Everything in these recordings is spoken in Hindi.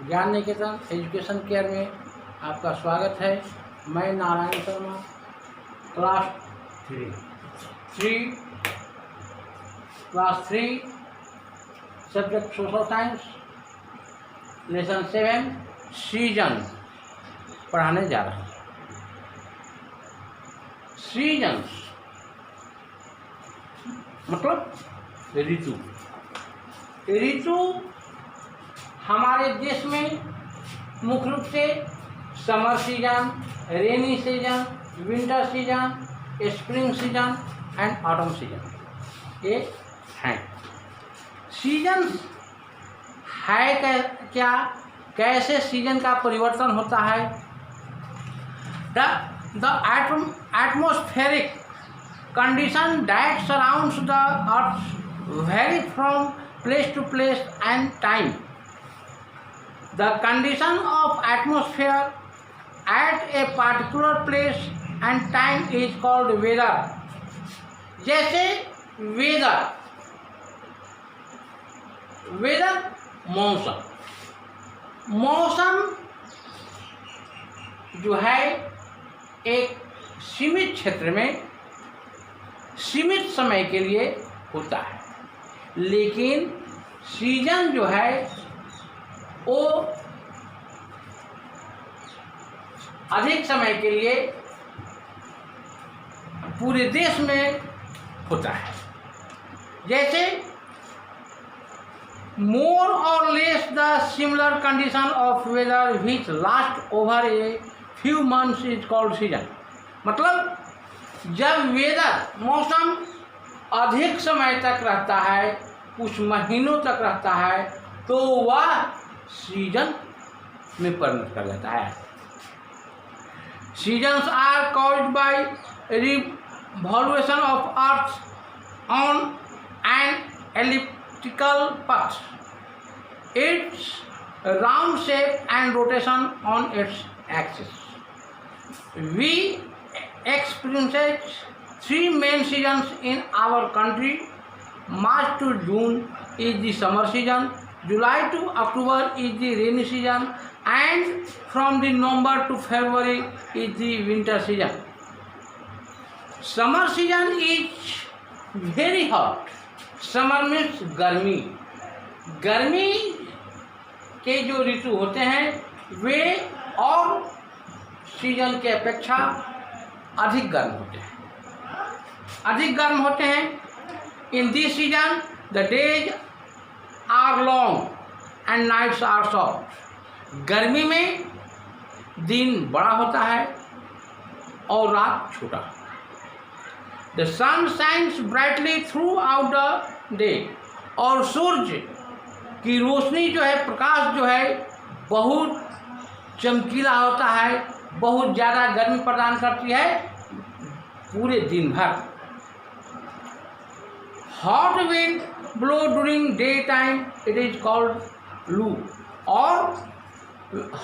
ज्ञान निकेतन एजुकेशन केयर में आपका स्वागत है। मैं Narayan Sharma, class 3 subject social science, lesson 7 season पढ़ाने जा रहा हूँ। सीजन्स मतलब ऋतु। ऋतु हमारे देश में मुख्य रूप से summer season, rainy season, winter season, spring season and autumn season ये हैं। सीजन है क्या, कैसे सीजन का परिवर्तन होता है? The atmospheric condition that surrounds the earth vary from place to place and time. The condition of atmosphere at a particular place and time is called weather. जैसे वेदर मौसम जो है एक सीमित क्षेत्र में सीमित समय के लिए होता है, लेकिन सीजन जो है वो अधिक समय के लिए पूरे देश में होता है। जैसे मोर और less the similar condition of weather which last over a few months is called season. मतलब जब वेदर मौसम अधिक समय तक रहता है, कुछ महीनों तक रहता है, तो वह सीजन में परिणत कर जाता है। Seasons are caused by revolution of earth on an elliptical path, its round shape and rotation on its axis. We experience 3 main seasons in our country. March to June is the summer season, July to October is the rainy season, and from the November to February is the winter season. Summer season is very hot. Summer means गर्मी। गर्मी के जो ऋतु होते हैं वे और सीजन के अपेक्षा अधिक गर्म होते हैं। In this season the days are long and nights are short. गर्मी में दिन बड़ा होता है और रात छोटा। The sun shines brightly throughout the day. और सूर्य की रोशनी जो है, प्रकाश जो है, बहुत चमकीला होता है, बहुत ज़्यादा गर्मी प्रदान करती है पूरे दिन भर। Hot wind blow during day time, it is called लू। और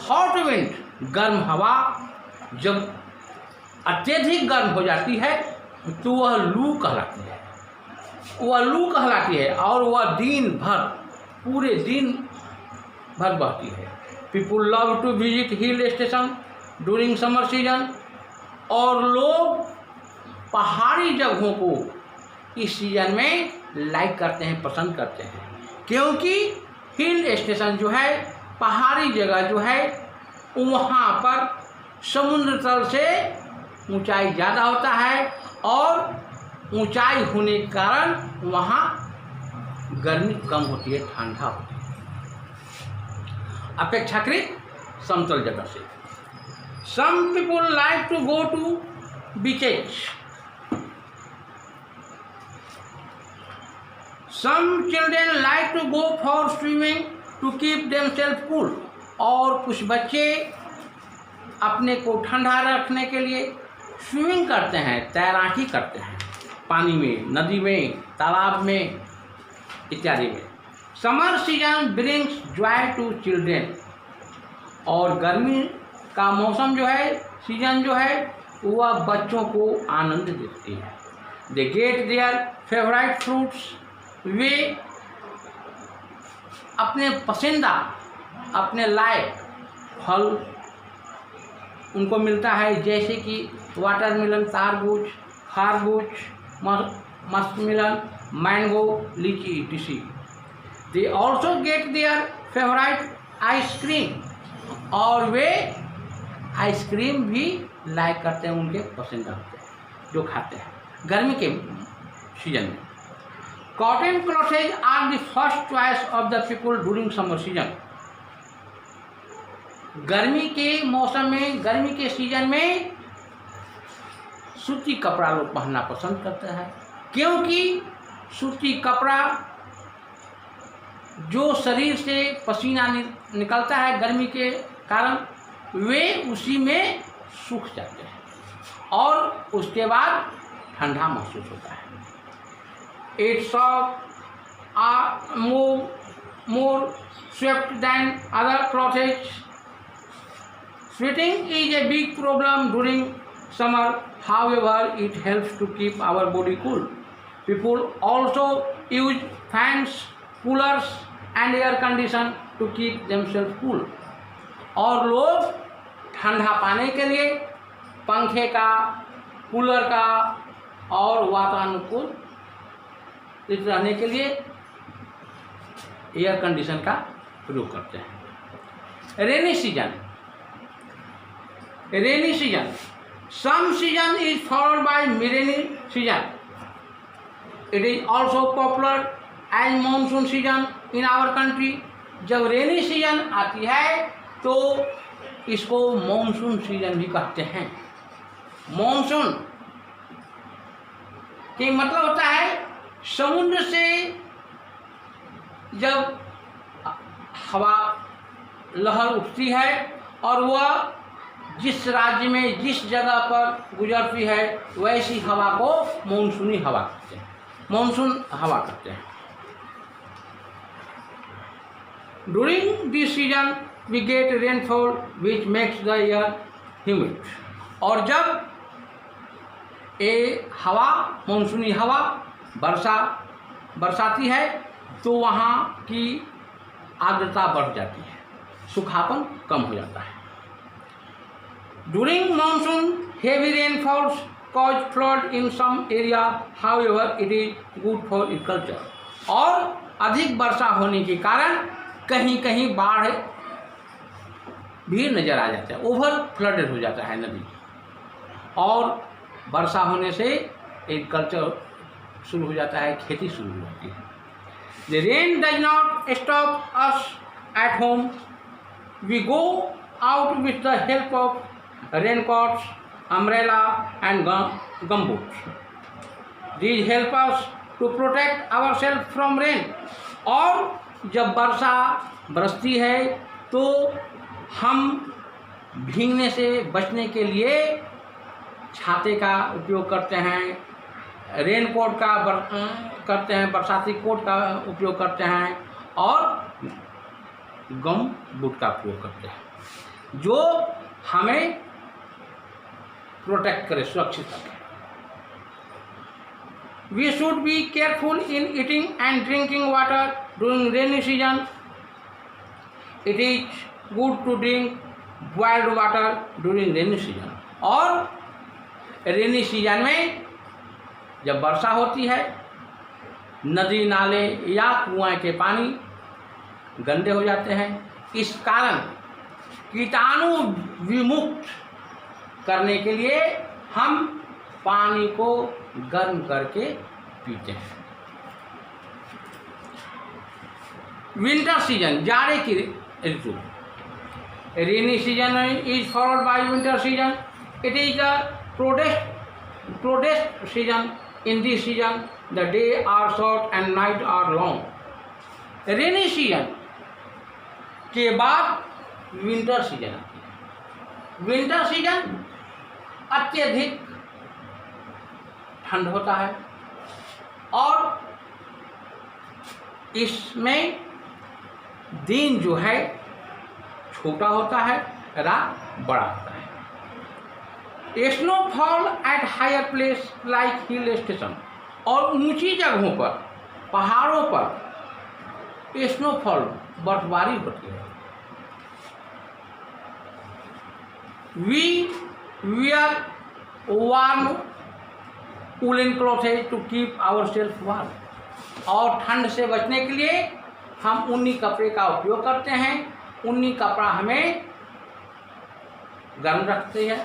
हॉट विंड गर्म हवा जब अत्यधिक गर्म हो जाती है तो वह लू कहलाती है और वह दिन भर पूरे दिन भर बहती है। People love to visit hill station during summer season. और लोग पहाड़ी जगहों को इस सीजन में लाइक करते हैं, पसंद करते हैं, क्योंकि हिल स्टेशन जो है, पहाड़ी जगह जो है, वहाँ पर समुद्र तल से ऊंचाई ज़्यादा होता है और ऊंचाई होने के कारण वहाँ गर्मी कम होती है, ठंडा होती है अपेक्षाकृत समतल जगह से। Some people like to go to beaches. Some children like to go for swimming to keep themself cool. और कुछ बच्चे अपने को ठंडा रखने के लिए स्विमिंग करते हैं, तैराकी करते हैं, पानी में, नदी में, तालाब में इत्यादि में। Summer season brings joy to children. और गर्मी का मौसम जो है, सीजन जो है, वह बच्चों को आनंद देती है। They get their favourite fruits. वे अपने पसंदीदा अपने लायक फल उनको मिलता है, जैसे कि वाटरमेलन, तरबूज, खरबूज, मस्कमेलन, मैंगो, लीची etc. They also get their favourite ice cream, और वे आइसक्रीम भी लाइक करते हैं, उनके पसंद होते हैं जो खाते हैं गर्मी के सीजन में। Cotton clothes are the first choice of the people during summer season. गर्मी के मौसम में, गर्मी के सीजन में सूती कपड़ा लोग पहनना पसंद करते हैं, क्योंकि सूती कपड़ा जो शरीर से पसीना निकलता है गर्मी के कारण, वे उसी में सूख जाते हैं और उसके बाद ठंडा महसूस होता है। It's are more swept than other clothes. Sweating is a big problem during summer, however, it helps to keep our body cool. People also use fans, coolers and air condition to keep themselves cool. और लोग ठंडा पाने के लिए पंखे का, कूलर का और वातानुकूल रहने के लिए एयर कंडीशन का प्रयोग करते हैं। Rainy season. Rainy season. Some season is followed by rainy season. It is also popular as monsoon season in our country. जब रेनी सीजन आती है तो इसको मॉनसून सीजन भी कहते हैं। मॉनसून के मतलब होता है समुद्र से जब हवा लहर उठती है और वह जिस राज्य में जिस जगह पर गुजरती है वैसी हवा को मानसूनी हवा कहते हैं, मानसून हवा कहते हैं। During this season we get rainfall which makes the air humid. और जब ये हवा, मानसूनी हवा बरसाती है तो वहाँ की आर्द्रता बढ़ जाती है, सूखापन कम हो जाता है। During monsoon, heavy rainfalls cause flood in some area. However, it is good for agriculture. और अधिक वर्षा होने के कारण कहीं कहीं बाढ़ भी नजर आ जाता है, ओवर फ्लडेड हो जाता है नदी, और वर्षा होने से एग्रीकल्चर शुरू हो जाता है, खेती शुरू हो जाती है। The rain does not stop us at home. We go out with the help of raincoats, umbrella and gumboots. These help us to protect ourselves from rain. और जब वर्षा बरसती है तो हम भीगने से बचने के लिए छाते का उपयोग करते हैं, रेनकोट का करते हैं, बरसाती कोट का उपयोग करते हैं और गम बूट का उपयोग करते हैं, जो हमें प्रोटेक्ट करे, सुरक्षित रखे। We should be careful in eating and drinking water during rainy season. It is good to drink boiled water during rainy season. और रेनी सीजन में जब वर्षा होती है, नदी नाले या कुआं के पानी गंदे हो जाते हैं, इस कारण कीटाणु विमुक्त करने के लिए हम पानी को गर्म करके पीते हैं। विंटर सीजन, जाड़े की ऋतु। Rainy season is followed by winter season. It is the proudest season. In this season the day are short and night are long. Rainy season के बाद विंटर सीजन आती है। विंटर सीजन अत्यधिक ठंड होता है और इसमें दिन जो है छोटा होता है, रात बड़ा होता है। Snowfall at higher place like hill station. और ऊंची जगहों पर, पहाड़ों पर स्नोफॉल बर्फबारी होती है। We wear warm woolen clothes to keep ourselves warm. और ठंड से बचने के लिए हम ऊनी कपड़े का उपयोग करते हैं। ऊनी कपड़ा हमें गर्म रखती है।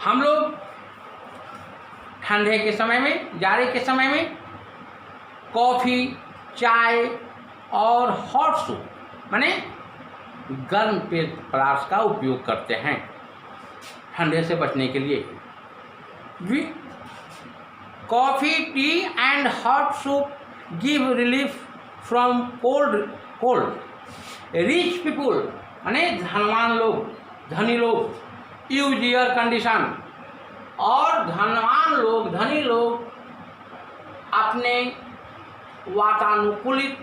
हम लोग ठंडे के समय में, जाड़े के समय में कॉफ़ी, चाय और हॉट सूप माने गर्म पेय पदार्थ का उपयोग करते हैं ठंडे से बचने के लिए। Coffee, T and hot soup give relief from cold. Rich people माने धनवान लोग, धनी लोग यूज एयर कंडीशन। और धनवान लोग, धनी लोग अपने वातानुकूलित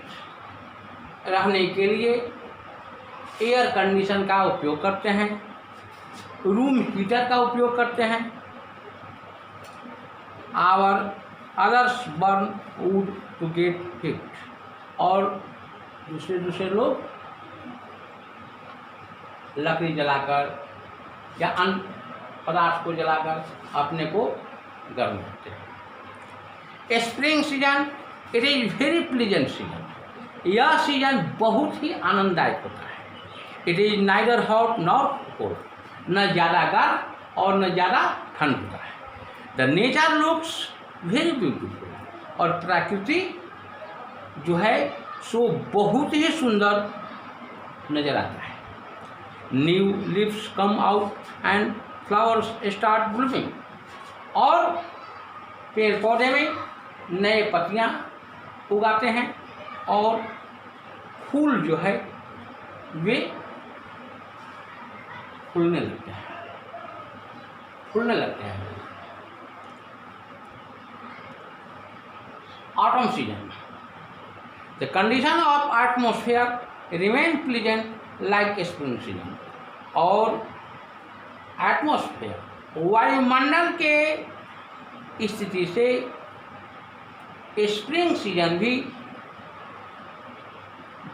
रहने के लिए एयर कंडीशन का उपयोग करते हैं, रूम हीटर का उपयोग करते हैं। Our others burn wood to get heat. और दूसरे लोग लकड़ी जलाकर या अन्य पदार्थ को जलाकर अपने को गर्म करते हैं। Spring season it is very pleasant season. यह सीजन बहुत ही आनंददायक होता है। It is neither hot nor cold, न ज़्यादा गर्म और न ज़्यादा ठंड होता है। The nature looks very beautiful. और प्रकृति जो है सो बहुत ही सुंदर नजर आता है। New leaves come out and flowers start blooming. और पेड़ पौधे में नए पत्तियां उगाते हैं और फूल जो है वे फूलने लगते हैं। Autumn season the condition of atmosphere remain pleasant like spring season. और एटमॉस्फेयर वायुमंडल के स्थिति से स्प्रिंग सीजन भी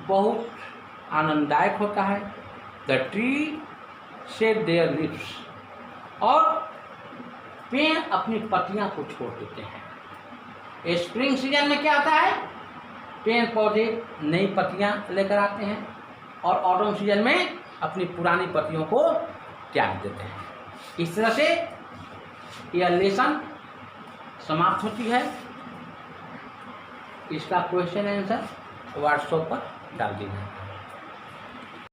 बहुत आनंददायक होता है। The tree shade there leaves. और पेड़ अपनी पत्तियां को छोड़ देते हैं। स्प्रिंग सीजन में क्या आता है, पेड़ पौधे नई पत्तियां लेकर आते हैं और ऑटम सीजन में अपनी पुरानी पत्तियों को त्याग देते हैं। इस तरह से यह लेसन समाप्त होती है। इसका क्वेश्चन आंसर व्हाट्सएप पर डाल दीजिए।